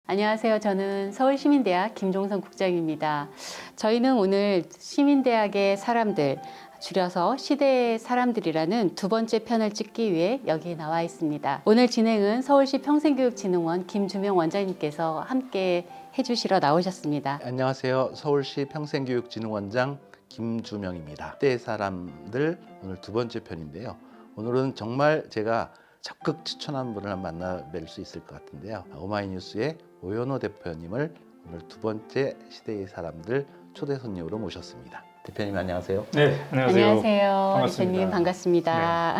안녕하세요. 저는 서울시민대학 김종선 국장입니다. 저희는 오늘 시민대학의 사람들, 줄여서 시대의 사람들이라는 두 번째 편을 찍기 위해 여기 나와 있습니다. 오늘 진행은 서울시 평생교육진흥원 김주명 원장님께서 함께 해주시러 나오셨습니다. 안녕하세요. 서울시 평생교육진흥원장 김주명입니다. 시대의 사람들 오늘 두 번째 편인데요. 오늘은 정말 제가 적극 추천한 분을 만나뵐 수 있을 것 같은데요. 오마이뉴스의 오연호 대표님을 오늘 두 번째 시대의 사람들 초대 손님으로 모셨습니다. 대표님 안녕하세요. 네, 안녕하세요. 안녕하세요. 반갑습니다. 대표님 반갑습니다.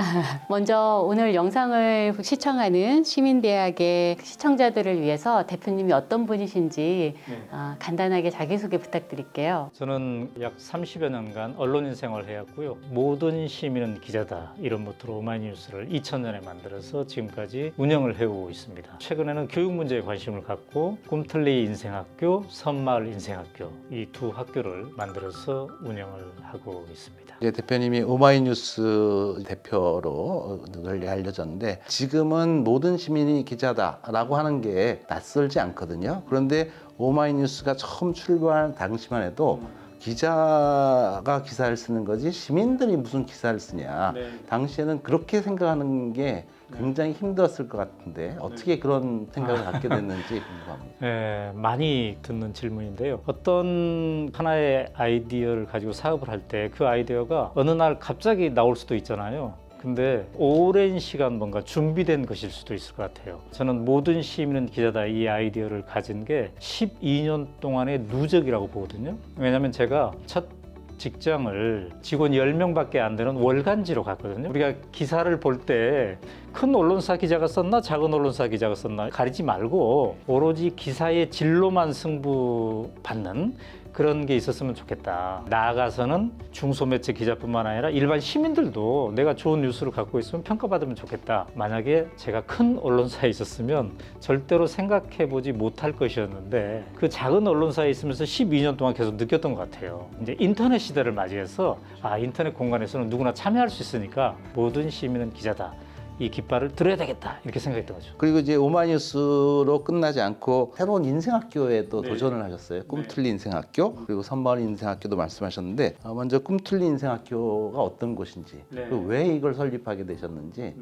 먼저 오늘 영상을 시청하는 시민대학의 시청자들을 위해서 대표님이 어떤 분이신지 네. 간단하게 자기소개 부탁드릴게요. 저는 약 30여 년간 언론인 생활을 해왔고요. 모든 시민은 기자다 이런 모토로 오마이뉴스를 2000년에 만들어서 지금까지 운영을 해오고 있습니다. 최근에는 교육 문제에 관심을 갖고 꿈틀리 인생학교, 선마을 인생학교 이 두 학교를 만들어서 운영을 하고 있습니다. 이제 대표님이 오마이뉴스 대표로 널리 알려졌는데 지금은 모든 시민이 기자다라고 하는 게 낯설지 않거든요. 그런데 오마이뉴스가 처음 출발한 당시만 해도 기자가 기사를 쓰는 거지 시민들이 무슨 기사를 쓰냐. 네. 당시에는 그렇게 생각하는 게 굉장히 힘들었을 것 같은데 어떻게 그런 생각을 갖게 됐는지 궁금합니다. 네, 많이 듣는 질문인데요. 어떤 하나의 아이디어를 가지고 사업을 할 때 그 아이디어가 어느 날 갑자기 나올 수도 있잖아요. 근데 오랜 시간 뭔가 준비된 것일 수도 있을 것 같아요. 저는 모든 시민은 기자다 이 아이디어를 가진 게 12년 동안의 누적이라고 보거든요. 왜냐하면 제가 첫 직장을 직원 10명밖에 안 되는 월간지로 갔거든요. 우리가 기사를 볼 때 큰 언론사 기자가 썼나 작은 언론사 기자가 썼나 가리지 말고 오로지 기사의 질로만 승부받는 그런 게 있었으면 좋겠다. 나아가서는 중소매체 기자뿐만 아니라 일반 시민들도 내가 좋은 뉴스를 갖고 있으면 평가받으면 좋겠다. 만약에 제가 큰 언론사에 있었으면 절대로 생각해보지 못할 것이었는데 그 작은 언론사에 있으면서 12년 동안 계속 느꼈던 것 같아요. 이제 인터넷 시대를 맞이해서 인터넷 공간에서는 누구나 참여할 수 있으니까 모든 시민은 기자다. 이 깃발을 들어야 되겠다 이렇게 생각했던 거죠. 그리고 이제 오마이뉴스로 끝나지 않고 새로운 인생학교에도 네. 도전을 하셨어요. 꿈틀리 인생학교 그리고 선마을 인생학교도 말씀하셨는데 먼저 꿈틀리 인생학교가 어떤 곳인지 네. 그리고 왜 이걸 설립하게 되셨는지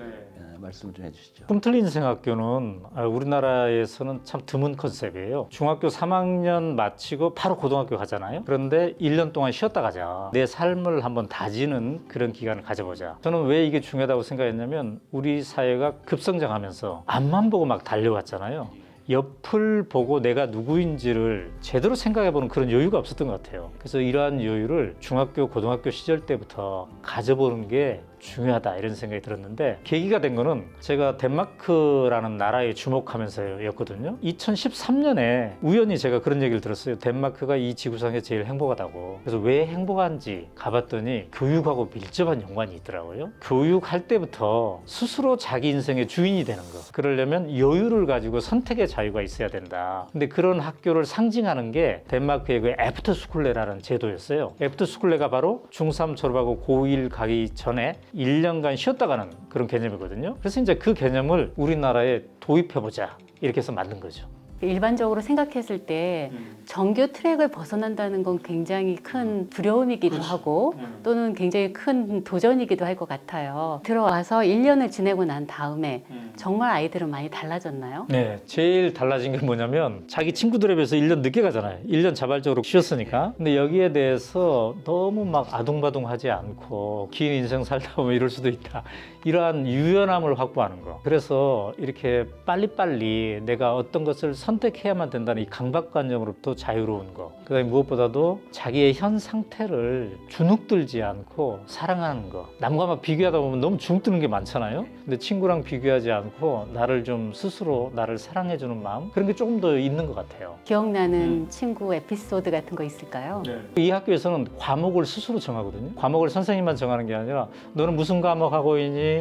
말씀을 좀 해주시죠. 꿈틀리 인생학교는 우리나라에서는 참 드문 컨셉이에요. 중학교 3학년 마치고 바로 고등학교 가잖아요. 그런데 1년 동안 쉬었다 가자. 내 삶을 한번 다지는 그런 기간을 가져보자. 저는 왜 이게 중요하다고 생각했냐면 우리 사회가 급성장하면서 앞만 보고 막 달려왔잖아요. 옆을 보고 내가 누구인지를 제대로 생각해보는 그런 여유가 없었던 것 같아요. 그래서 이러한 여유를 중학교, 고등학교 시절 때부터 가져보는 게 중요하다 이런 생각이 들었는데 계기가 된 거는 제가 덴마크라는 나라에 주목하면서였거든요. 2013년에 우연히 제가 그런 얘기를 들었어요. 덴마크가 이 지구상에 제일 행복하다고. 그래서 왜 행복한지 가봤더니 교육하고 밀접한 연관이 있더라고요. 교육할 때부터 스스로 자기 인생의 주인이 되는 거. 그러려면 여유를 가지고 선택의 자유가 있어야 된다. 근데 그런 학교를 상징하는 게 덴마크의 그 애프터스쿨레라는 제도였어요. 애프터스쿨레가 바로 중3 졸업하고 고1 가기 전에 1년간 쉬었다 가는 그런 개념이거든요. 그래서 이제 그 개념을 우리나라에 도입해보자 이렇게 해서 만든 거죠. 일반적으로 생각했을 때 정규 트랙을 벗어난다는 건 굉장히 큰 두려움이기도 하고 또는 굉장히 큰 도전이기도 할 것 같아요. 들어와서 1년을 지내고 난 다음에 정말 아이들은 많이 달라졌나요? 네, 제일 달라진 게 뭐냐면 자기 친구들에 비해서 1년 늦게 가잖아요. 1년 자발적으로 쉬었으니까. 근데 여기에 대해서 너무 막 아둥바둥하지 않고 긴 인생 살다 보면 이럴 수도 있다. 이러한 유연함을 확보하는 거. 그래서 이렇게 빨리빨리 내가 어떤 것을 선택해야만 된다는 이 강박관념으로부터 자유로운 거. 그다음에 무엇보다도 자기의 현 상태를 주눅들지 않고 사랑하는 거. 남과 막 비교하다 보면 너무 주눅드는 게 많잖아요. 근데 친구랑 비교하지 않고 나를 좀 스스로 나를 사랑해주는 마음 그런 게 조금 더 있는 것 같아요. 기억나는 친구 에피소드 같은 거 있을까요? 이 학교에서는 과목을 스스로 정하거든요. 과목을 선생님만 정하는 게 아니라 너는 무슨 과목 하고 있니?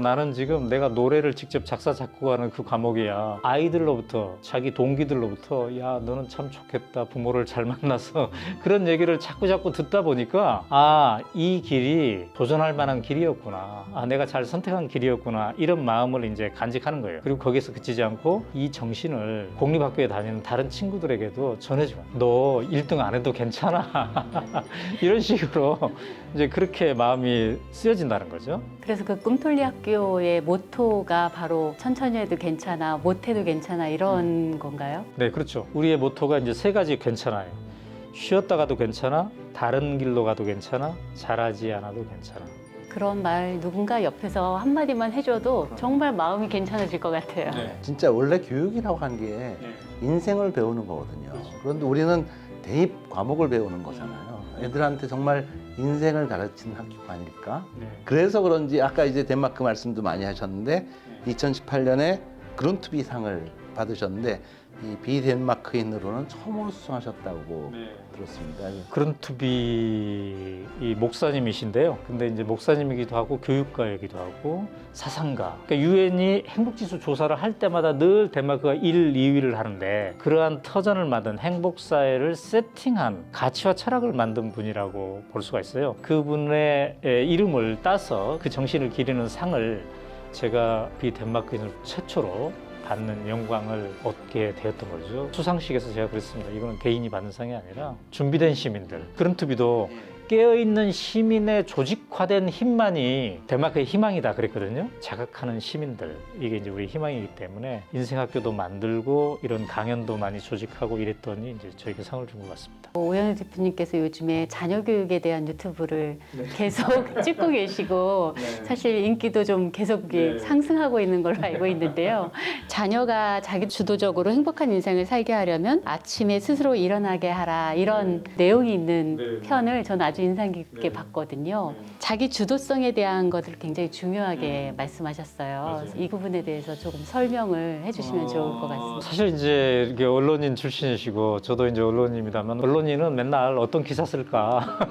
나는 지금 내가 노래를 직접 작사 작곡하는 그 과목이야. 아이들로부터 자기 자기 동기들로부터 야 너는 참 좋겠다 부모를 잘 만나서 그런 얘기를 자꾸 듣다 보니까 이 길이 도전할 만한 길이었구나, 내가 잘 선택한 길이었구나, 이런 마음을 이제 간직하는 거예요. 그리고 거기서 그치지 않고 이 정신을 공립학교에 다니는 다른 친구들에게도 전해주고, 너 1등 안 해도 괜찮아 이런 식으로 이제 그렇게 마음이 쓰여진다는 거죠. 그래서 그 꿈틀리 학교의 모토가 바로 천천히 해도 괜찮아, 못해도 괜찮아 이런 건가요? 네, 그렇죠. 우리의 모토가 이제 세 가지 괜찮아요. 쉬었다 가도 괜찮아, 다른 길로 가도 괜찮아, 잘하지 않아도 괜찮아. 그런 말 누군가 옆에서 한마디만 해줘도 정말 마음이 괜찮아질 것 같아요. 진짜 원래 교육이라고 하는 게 인생을 배우는 거거든요. 그런데 우리는 대입 과목을 배우는 거잖아요. 애들한테 정말 인생을 가르치는 학교가 아닐까? 그래서 그런지 아까 이제 덴마크 말씀도 많이 하셨는데 2018년에 그룬트비상을 받으셨는데 이 비덴마크인으로는 처음으로 수상하셨다고 들었습니다. 그룬투비 이 목사님이신데요. 근데 이제 목사님이기도 하고 교육가이기도 하고 사상가. 그러니까 유엔이 행복지수 조사를 할 때마다 늘 덴마크가 1, 2위를 하는데 그러한 터전을 만든 행복사회를 세팅한 가치와 철학을 만든 분이라고 볼 수가 있어요. 그분의 이름을 따서 그 정신을 기리는 상을 제가 비덴마크인으로 최초로 받는 영광을 얻게 되었던 거죠. 수상식에서 제가 그랬습니다. 이거는 개인이 받는 상이 아니라 준비된 시민들. 그룬투비도 깨어있는 시민의 조직화된 힘만이 덴마크의 희망이다 그랬거든요. 자각하는 시민들, 이게 이제 우리 희망이기 때문에 인생학교도 만들고 이런 강연도 많이 조직하고 이랬더니 이제 저에게 상을 준 것 같습니다. 오현우 대표님께서 요즘에 자녀 교육에 대한 유튜브를 계속 찍고 계시고 사실 인기도 좀 계속 상승하고 있는 걸로 알고 있는데요. 자녀가 자기 주도적으로 행복한 인생을 살게 하려면 아침에 스스로 일어나게 하라, 이런 내용이 있는 편을 저는 아주 인상 깊게 봤거든요. 자기 주도성에 대한 것을 굉장히 중요하게 말씀하셨어요. 이 부분에 대해서 조금 설명을 해주시면 좋을 것 같습니다. 사실 이제 이렇게 언론인 출신이시고 저도 이제 언론인입니다만, 언론인은 맨날 어떤 기사 쓸까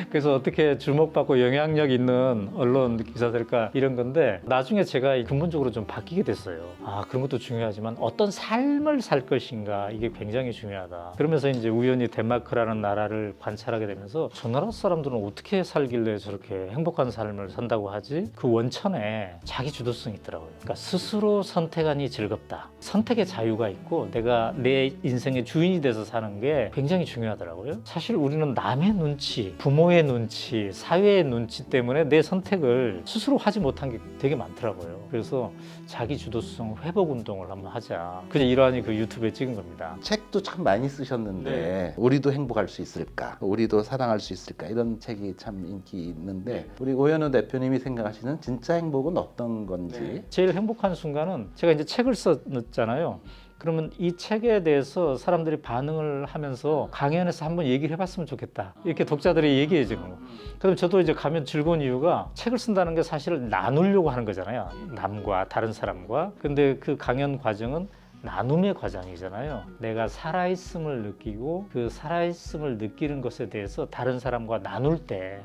그래서 어떻게 주목받고 영향력 있는 언론 기사 쓸까 이런 건데, 나중에 제가 근본적으로 좀 바뀌게 됐어요. 그런 것도 중요하지만 어떤 삶을 살 것인가, 이게 굉장히 중요하다. 그러면서 이제 우연히 덴마크라는 나라를 관찰하게 되면서 저 나라 사람들은 어떻게 살길래 저렇게 행복한 삶을 산다고 하지? 그 원천에 자기 주도성이 있더라고요. 그러니까 스스로 선택하니 즐겁다. 선택의 자유가 있고 내가 내 인생의 주인이 돼서 사는 게 굉장히 중요하더라고요. 사실 우리는 남의 눈치, 부모의 눈치, 사회의 눈치 때문에 내 선택을 스스로 하지 못한 게 되게 많더라고요. 그래서 자기 주도성 회복 운동을 한번 하자. 그냥 이러하니 그 유튜브에 찍은 겁니다. 책도 참 많이 쓰셨는데 우리도 행복할 수 있을까? 우리도 사랑할 수 있을까? 이런 책이 참 인기 있는데 우리 오현우 대표님이 생각하시는 진짜 행복은 어떤 건지? 제일 행복한 순간은 제가 이제 책을 썼잖아요. 그러면 이 책에 대해서 사람들이 반응을 하면서 강연에서 한번 얘기를 해봤으면 좋겠다, 이렇게 독자들이 얘기해 주는 거. 그럼 저도 이제 가면 즐거운 이유가 책을 쓴다는 게 사실 나누려고 하는 거잖아요. 남과 다른 사람과. 근데 그 강연 과정은 나눔의 과정이잖아요. 내가 살아있음을 느끼고 그 살아있음을 느끼는 것에 대해서 다른 사람과 나눌 때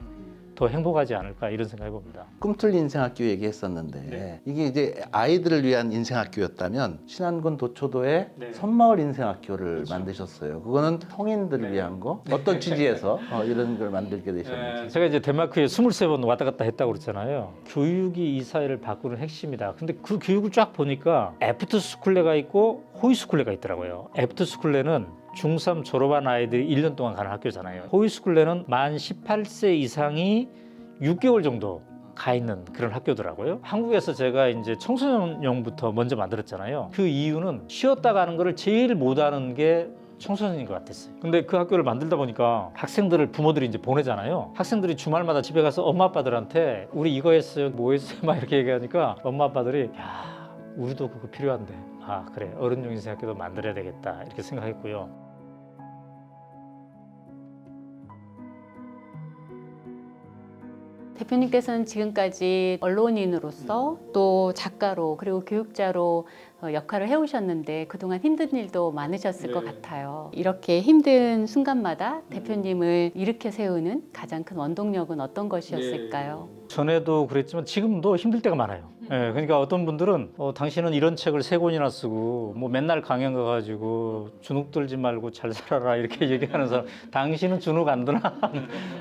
더 행복하지 않을까, 이런 생각해 봅니다. 꿈틀 인생학교 얘기했었는데 이게 이제 아이들을 위한 인생학교였다면 신안군 도초도에 섬마을 인생학교를 만드셨어요. 그거는 성인들을 위한 거? 어떤 취지에서 이런 걸 만들게 되셨는지? 제가 이제 덴마크에 23번 왔다 갔다 했다고 그랬잖아요. 교육이 이 사회를 바꾸는 핵심이다. 근데 그 교육을 쫙 보니까 애프터스쿨레가 있고 호이스쿨레가 있더라고요. 애프터스쿨레는 중3 졸업한 아이들이 1년 동안 가는 학교잖아요. 호이스쿨레는 만 18세 이상이 6개월 정도 가 있는 그런 학교더라고요. 한국에서 제가 이제 청소년용부터 먼저 만들었잖아요. 그 이유는 쉬었다 가는 거를 제일 못하는 게 청소년인 것 같았어요. 근데 그 학교를 만들다 보니까 학생들을 부모들이 이제 보내잖아요. 학생들이 주말마다 집에 가서 엄마 아빠들한테 우리 이거 했어요, 뭐 했어요 막 이렇게 얘기하니까 엄마 아빠들이 야, 우리도 그거 필요한데, 그래, 어른용 인생학교도 만들어야 되겠다, 이렇게 생각했고요. 대표님께서는 지금까지 언론인으로서 또 작가로 그리고 교육자로 역할을 해오셨는데 그동안 힘든 일도 많으셨을 네. 것 같아요. 이렇게 힘든 순간마다 대표님을 일으켜 세우는 가장 큰 원동력은 어떤 것이었을까요? 전에도 그랬지만 지금도 힘들 때가 많아요. 예, 그러니까 어떤 분들은 당신은 이런 책을 3권이나 쓰고 뭐 맨날 강연 가가지고 주눅 들지 말고 잘 살아라 이렇게 얘기하는 사람, 당신은 주눅 안 드나?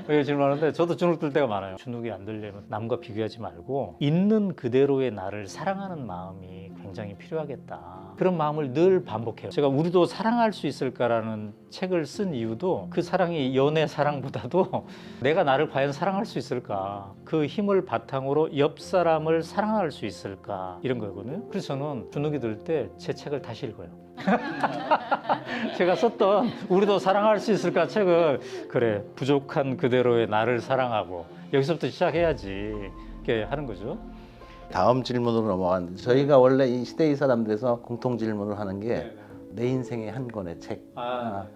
이렇게 질문하는데 저도 주눅 들 때가 많아요. 주눅이 안 들려면 남과 비교하지 말고 있는 그대로의 나를 사랑하는 마음이 굉장히 필요하겠다. 그런 마음을 늘 반복해요. 제가 우리도 사랑할 수 있을까라는 책을 쓴 이유도 그 사랑이 연애 사랑보다도 내가 나를 과연 사랑할 수 있을까, 그 힘을 바탕으로 옆 사람을 사랑할 수 있을까, 이런 거거든요. 그래서 저는 주눅이 들 때 제 책을 다시 읽어요. 제가 썼던 우리도 사랑할 수 있을까 책을, 그래, 부족한 그대로의 나를 사랑하고 여기서부터 시작해야지, 이렇게 하는 거죠. 다음 질문으로 넘어가는데 저희가 원래 이 시대의 사람들에서 공통 질문을 하는 게 내 인생의 한 권의 책.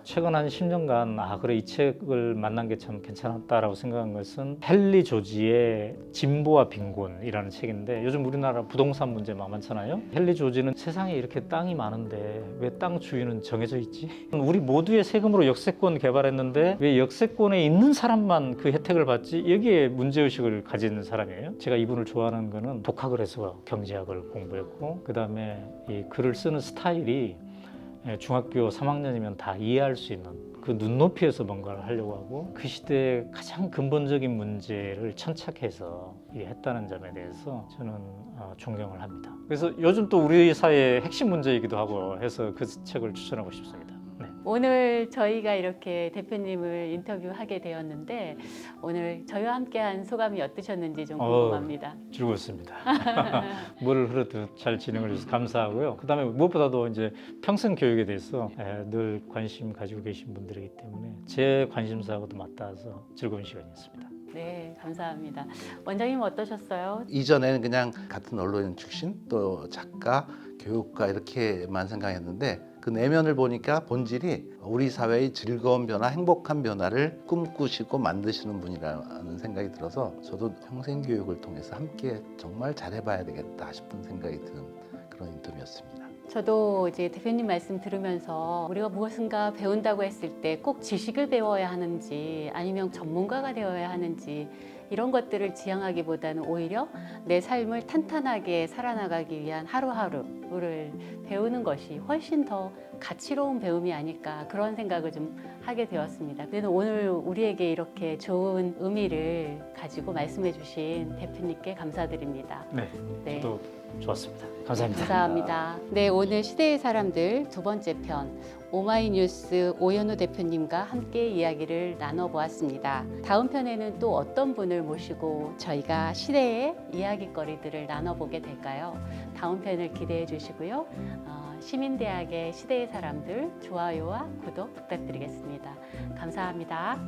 최근 한 10년간 그래, 이 책을 만난 게 참 괜찮았다라고 생각한 것은 헨리 조지의 진보와 빈곤이라는 책인데, 요즘 우리나라 부동산 문제 많잖아요. 헨리 조지는 세상에 이렇게 땅이 많은데 왜 땅 주인은 정해져 있지? 우리 모두의 세금으로 역세권 개발했는데 왜 역세권에 있는 사람만 그 혜택을 받지? 여기에 문제의식을 가진 사람이에요. 제가 이분을 좋아하는 거는 독학을 해서 경제학을 공부했고, 그 다음에 이 글을 쓰는 스타일이 중학교 3학년이면 다 이해할 수 있는 그 눈높이에서 뭔가를 하려고 하고, 그 시대의 가장 근본적인 문제를 천착해서 했다는 점에 대해서 저는 존경을 합니다. 그래서 요즘 또 우리 사회의 핵심 문제이기도 하고 해서 그 책을 추천하고 싶습니다. 네. 오늘 저희가 이렇게 대표님을 인터뷰하게 되었는데 오늘 저희와 함께한 소감이 어떠셨는지 좀 궁금합니다. 즐거웠습니다. 뭘 흐르듯 잘 진행을 해주셔서 감사하고요. 그다음에 무엇보다도 이제 평생 교육에 대해서 늘 관심 가지고 계신 분들이기 때문에 제 관심사하고도 맞닿아서 즐거운 시간이었습니다. 네, 감사합니다. 원장님 어떠셨어요? 이전에는 그냥 같은 언론인 출신, 또 작가, 교육가 이렇게만 생각했는데 그 내면을 보니까 본질이 우리 사회의 즐거운 변화, 행복한 변화를 꿈꾸시고 만드시는 분이라는 생각이 들어서 저도 평생 교육을 통해서 함께 정말 잘해봐야 되겠다 싶은 생각이 드는 그런 인터뷰였습니다. 저도 이제 대표님 말씀 들으면서 우리가 무엇인가 배운다고 했을 때 꼭 지식을 배워야 하는지 아니면 전문가가 되어야 하는지 이런 것들을 지향하기보다는 오히려 내 삶을 탄탄하게 살아나가기 위한 하루하루를 배우는 것이 훨씬 더 가치로운 배움이 아닐까, 그런 생각을 좀 하게 되었습니다. 그래서 오늘 우리에게 이렇게 좋은 의미를 가지고 말씀해 주신 대표님께 감사드립니다. 네, 저도 좋았습니다. 감사합니다. 감사합니다. 네, 오늘 시대의 사람들 2번째 편 오마이뉴스 오연우 대표님과 함께 이야기를 나눠보았습니다. 다음 편에는 또 어떤 분을 모시고 저희가 시대의 이야기거리들을 나눠보게 될까요? 다음 편을 기대해 주시고요. 시민대학의 시대의 사람들 좋아요와 구독 부탁드리겠습니다. 감사합니다.